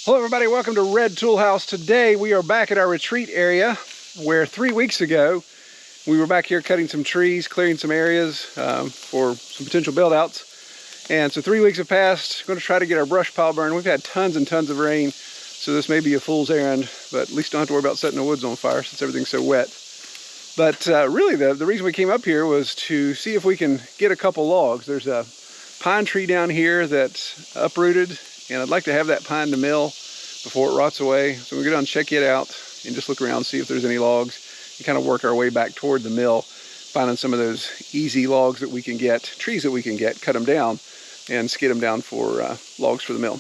Hello everybody, welcome to Red Tool House. Today we are back at our retreat area where 3 weeks ago we were back here cutting some trees, clearing some areas for some potential build outs. And so 3 weeks have passed. Going to try to get our brush pile burned. We've had tons and tons of rain, so this may be a fool's errand, but at least don't have to worry about setting the woods on fire since everything's so wet. But really the reason we came up here was to see if we can get a couple logs. There's a pine tree down here that's uprooted, and I'd like to have that pine to mill before it rots away. So we're going to check it out and just look around, see if there's any logs, and kind of work our way back toward the mill, finding some of those easy logs that we can get, trees that we can get, cut them down, and skid them down for logs for the mill.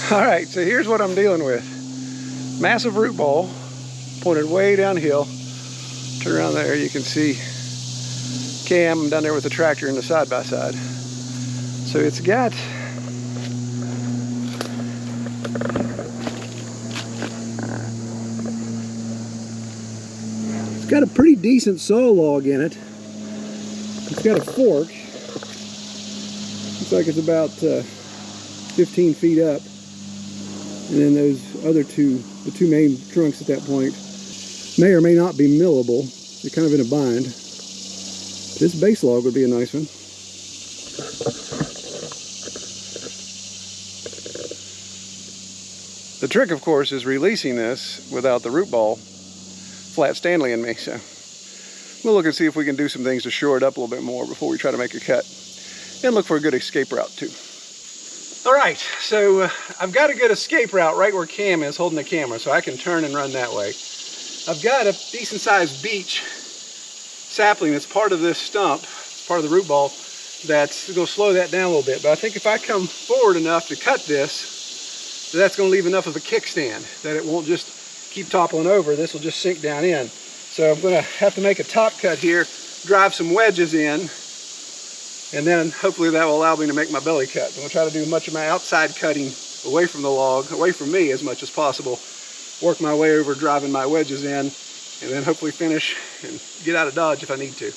All right, so here's what I'm dealing with. Massive root ball pointed way downhill. Turn around there, you can see Cam down there with the tractor in the side-by-side. So it's got a pretty decent saw log in it. It's got a fork. Looks like it's about 15 feet up. And then those other the two main trunks at that point, may or may not be millable. They're kind of in a bind. This base log would be a nice one. The trick, of course, is releasing this without the root ball flat Stanleying me. So we'll look and see if we can do some things to shore it up a little bit more before we try to make a cut. And look for a good escape route too. All right, so I've got a good escape route right where Cam is holding the camera, so I can turn and run that way. I've got a decent sized beech sapling that's part of this stump, part of the root ball, that's going to slow that down a little bit. But I think if I come forward enough to cut this, that's going to leave enough of a kickstand that it won't just keep toppling over, this will just sink down in. So I'm going to have to make a top cut here, drive some wedges in, and then hopefully that will allow me to make my belly cut. I'm going to try to do much of my outside cutting away from the log, away from me as much as possible. Work my way over driving my wedges in, and then hopefully finish and get out of Dodge if I need to.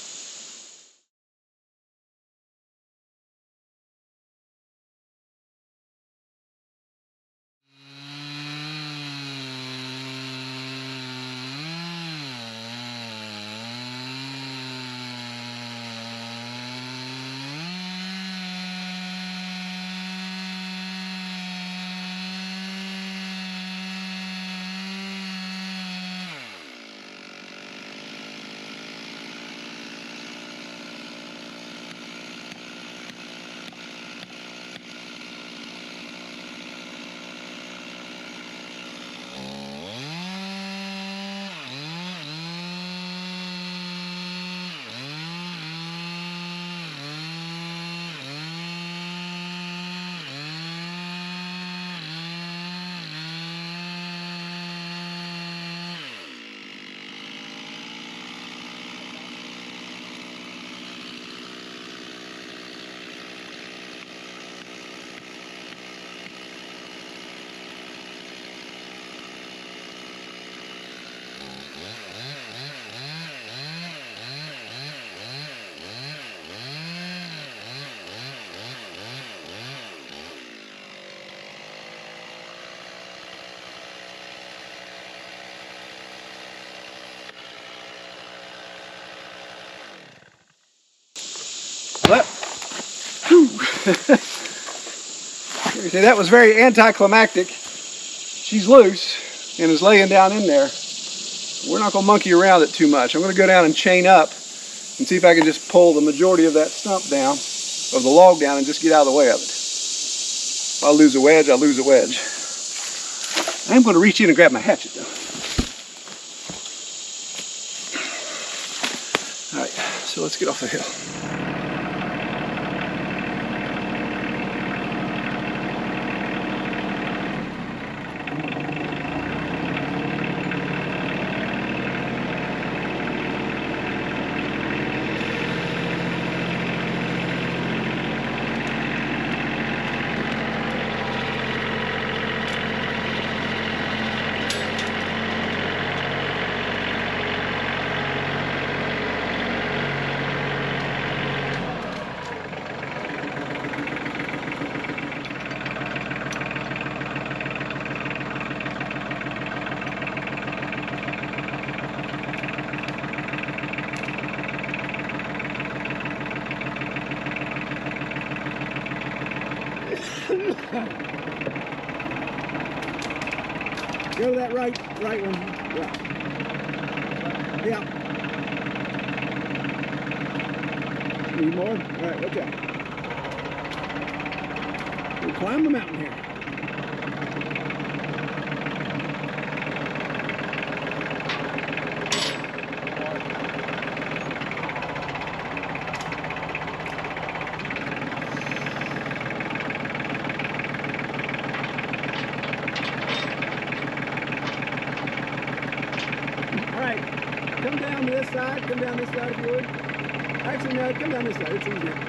But, see, that was very anticlimactic. She's loose and is laying down in there. We're not going to monkey around it too much. I'm going to go down and chain up and see if I can just pull the majority of that stump down, of the log down, and just get out of the way of it. If I lose a wedge, I lose a wedge. I am going to reach in and grab my hatchet though. All right, so let's get off the hill. Go to that right one. Yeah. Need more? All right, watch out. We'll climb the mountain here. Come down to this side. Come down this side if you would. Actually, no, come down this side. It's easier.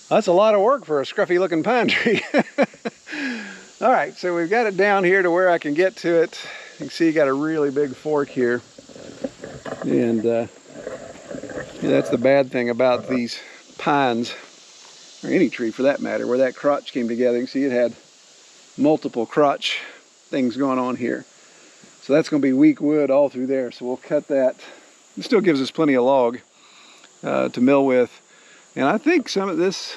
That's a lot of work for a scruffy looking pine tree. All right, so we've got it down here to where I can get to it. You can see you got a really big fork here. And Yeah, that's the bad thing about these pines, or any tree for that matter, where that crotch came together. You can see it had multiple crotch things going on here. So that's going to be weak wood all through there. So we'll cut that. It still gives us plenty of log to mill with. And I think some of this,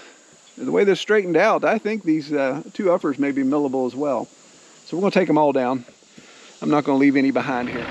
the way this straightened out, I think these two uppers may be millable as well. So we're going to take them all down. I'm not going to leave any behind here.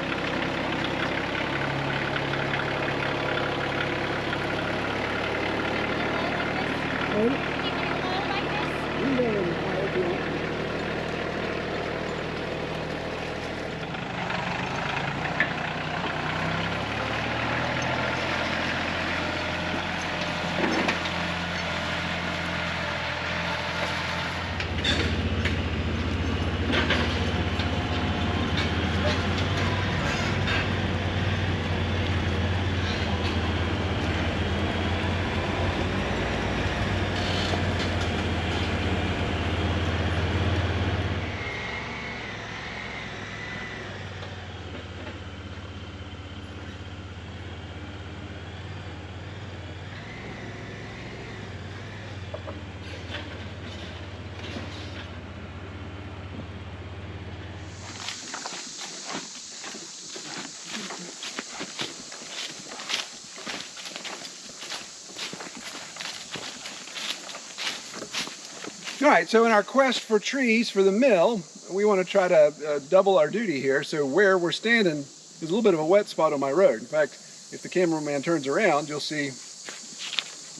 All right, so in our quest for trees for the mill, we want to try to double our duty here. So where we're standing is a little bit of a wet spot on my road. In fact, if the cameraman turns around, you'll see a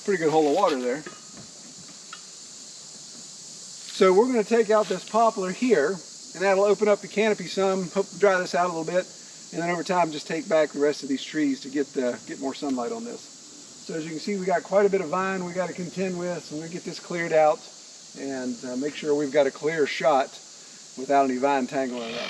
pretty good hole of water there. So we're going to take out this poplar here, and that'll open up the canopy some, hope to dry this out a little bit, and then over time just take back the rest of these trees to get more sunlight on this. So as you can see, we got quite a bit of vine we got to contend with, so we're going to get this cleared out and make sure we've got a clear shot without any vine tangling up.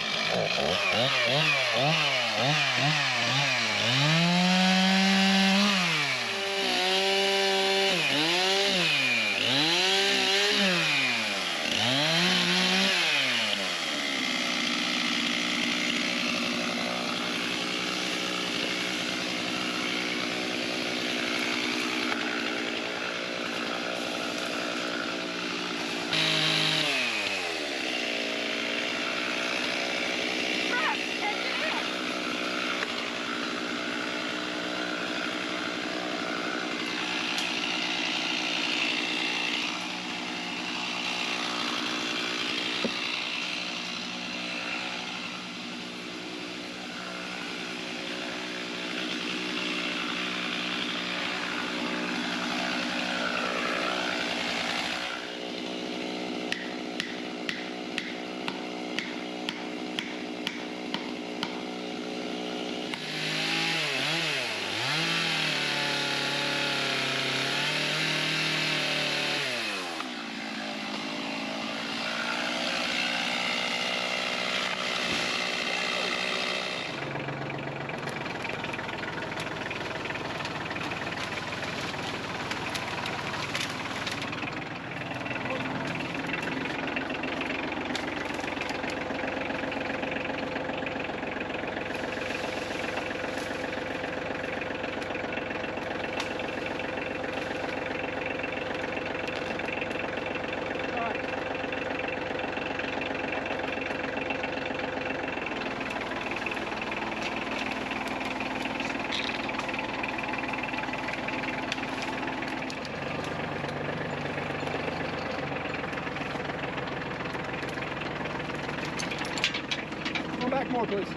Back more, please.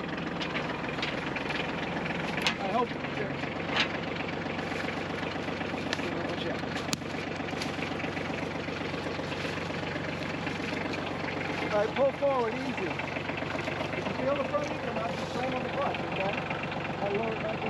I hope. Here. Watch out. All right, pull forward, easy. If you feel the front, you come out, just slam on the clutch, okay? I'll lower it back in.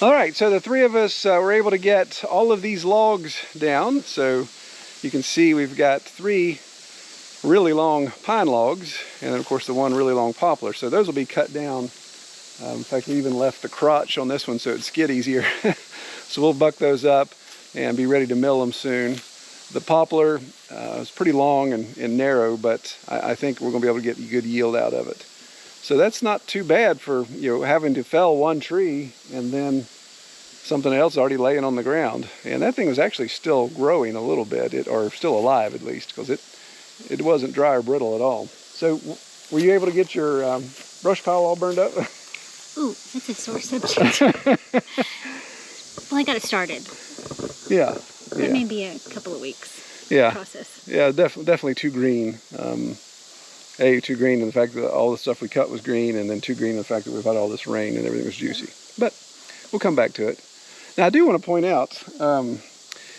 All right, so the three of us were able to get all of these logs down. So you can see we've got 3 really long pine logs, and then of course the one really long poplar. So those will be cut down. In fact, we even left the crotch on this one so it'd skid easier. So we'll buck those up and be ready to mill them soon. The poplar is pretty long and narrow, but I think we're going to be able to get a good yield out of it. So that's not too bad for, you know, having to fell one tree and then something else already laying on the ground. And that thing was actually still growing a little bit, or still alive at least, because it wasn't dry or brittle at all. So were you able to get your brush pile all burned up? Ooh, that's a sore subject. Well, I got it started. Yeah. That may be a couple of weeks process. Yeah, definitely too green. Too green in the fact that all the stuff we cut was green, and then too green in the fact that we've had all this rain and everything was juicy. But we'll come back to it. Now, I do want to point out,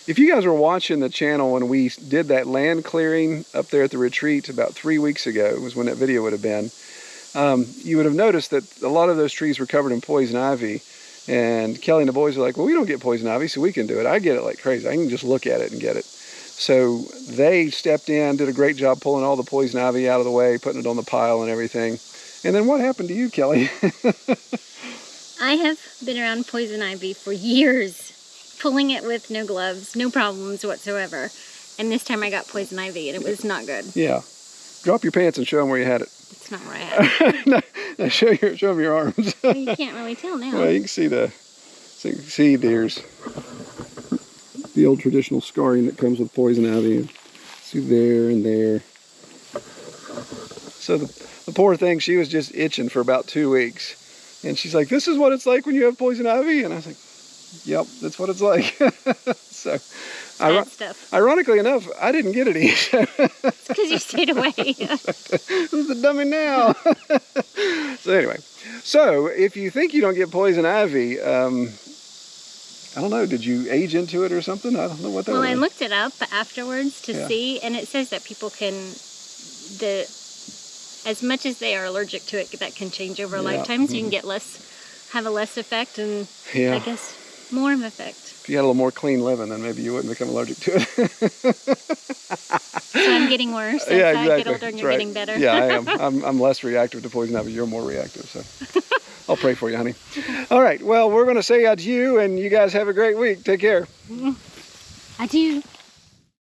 if you guys were watching the channel when we did that land clearing up there at the retreat about 3 weeks ago, was when that video would have been, you would have noticed that a lot of those trees were covered in poison ivy. And Kelly and the boys are like, well, we don't get poison ivy, so we can do it. I get it like crazy. I can just look at it and get it. So they stepped in, did a great job pulling all the poison ivy out of the way, putting it on the pile and everything. And then what happened to you, Kelly? I have been around poison ivy for years, pulling it with no gloves, no problems whatsoever. And this time I got poison ivy, and it was not good. Yeah. Drop your pants and show them where you had it. It's not where I had it. No, show them your arms. Well, you can't really tell now. Well, you can see there's the old traditional scarring that comes with poison ivy. See there and there. So the poor thing, she was just itching for about 2 weeks. And she's like, this is what it's like when you have poison ivy? And I was like, yep, that's what it's like. So, ironically enough, I didn't get any. It's because you stayed away. Who's the dummy now? So anyway, so if you think you don't get poison ivy, I don't know, did you age into it or something? I don't know what that was. Well, I looked it up afterwards to see, and it says that people can, as much as they are allergic to it, that can change over a lifetime, so you can get have a less effect, and I guess more of effect. If you had a little more clean living, then maybe you wouldn't become allergic to it. So I'm getting worse as I get older, and you're getting better. Yeah, I am. I'm less reactive to poison ivy. You're more reactive, so I'll pray for you, honey. All right, well, we're going to say adieu, and you guys have a great week. Take care. Adieu.